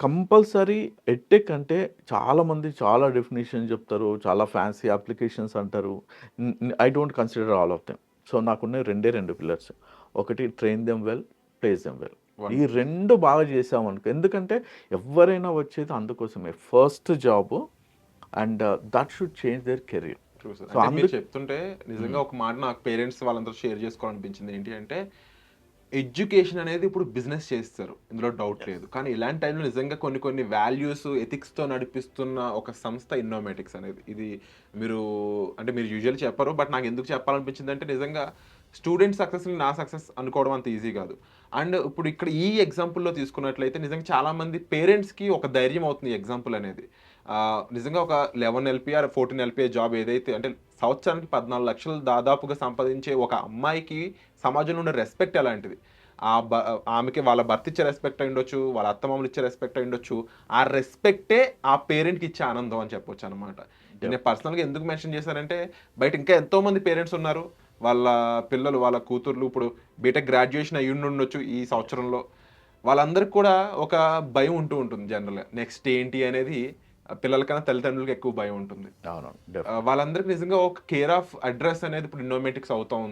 Compulsory edtech అంటే చాలామంది చాలా డెఫినిషన్ చెప్తారు. చాలా ఫ్యాన్సీ అప్లికేషన్స్ అంటారు. I don't consider all of them. So నాకున్నయి రెండే 2 పిల్లర్స్. ఒకటి train them well, place them well. ఈ వండర్ఫుల్. 2 బాగా చేశామనుకో ఎందుకంటే ఎవ్వరైనా వచ్చేది అందుకోసమే. First job and that should change their career. True sir. So అంటే మీరు అందుకు చెప్తుంటే నిజంగా హ్మ్. ఒక మాట నాకు పేరెంట్స్ వాళ్ళందరూ షేర్ చేసుకోవాలనిపించింది. ఏంటి అంటే ఎడ్యుకేషన్ అనేది ఇప్పుడు బిజినెస్ చేస్తారు. ఇందులో డౌట్ యెస్. లేదు. కానీ ఇలాంటి టైంలో నిజంగా కొన్ని కొన్ని వాల్యూస్, ఎథిక్స్‌తో నడిపిస్తున్న ఒక సంస్థ ఇన్నోమేటిక్స్ అనేది. ఇది మీరు అంటే మీరు యూజువల్లీ చెప్పరు. బట్ నాకెందుకు చెప్పాలనిపించిందంటే నిజంగా స్టూడెంట్ సక్సెస్‌ని నా సక్సెస్ అనుకోవడం అంత ఈజీ కాదు. అండ్ ఇప్పుడు ఇక్కడ ఈ ఎగ్జాంపుల్‌లో తీసుకున్నట్లయితే నిజంగా చాలామంది పేరెంట్స్‌కి ఒక ధైర్యం అవుతుంది ఈ ఎగ్జాంపుల్ అనేది. నిజంగా ఒక 11 ఎల్‌పీఆర్, 14 ఎల్‌పీఏ జాబ్ ఏదైతే అంటే సంవత్సరానికి 14,00,000 దాదాపుగా సంపాదించే ఒక అమ్మాయికి సమాజంలో ఉండే రెస్పెక్ట్ ఎలాంటిది? ఆ బ ఆమెకి వాళ్ళ భర్త ఇచ్చే రెస్పెక్ట్ అయ్యుండొచ్చు, వాళ్ళ అత్తమామలు ఇచ్చే రెస్పెక్ట్ అయ్యుండొచ్చు. ఆ రెస్పెక్టే ఆ పేరెంట్‌కి ఇచ్చే ఆనందం అని చెప్పొచ్చనమాట. ఇది యెప్. నేను పర్సనల్‌గా ఎందుకు మెన్షన్ చేశానంటే, బయట ఇంకా ఎంతోమంది పేరెంట్స్ ఉన్నారు. వాళ్ళ పిల్లలు, వాళ్ళ కూతుర్లు ఇప్పుడు బీటెక్ గ్రాడ్యుయేషన్ అయ్యుండుండొచ్చు ఈ సంవత్సరంలో. వాళ్ళందరికి కూడా ఒక భయం ఉంటూ ఉంటుంది జనరల్‌గా. నెక్స్ట్ ఏంటి అనేది పిల్లల కన్నా తల్లిదండ్రులకి ఎక్కువ భయం ఉంటుంది. అవునవును. డెఫినెట్‌లీ. వాళ్ళందరికి నిజంగా ఒక కేర్ ఆఫ్ అడ్రెస్ అనేది ఇప్పుడు ఇన్నోమేటిక్స్ అవుతా ఉంది.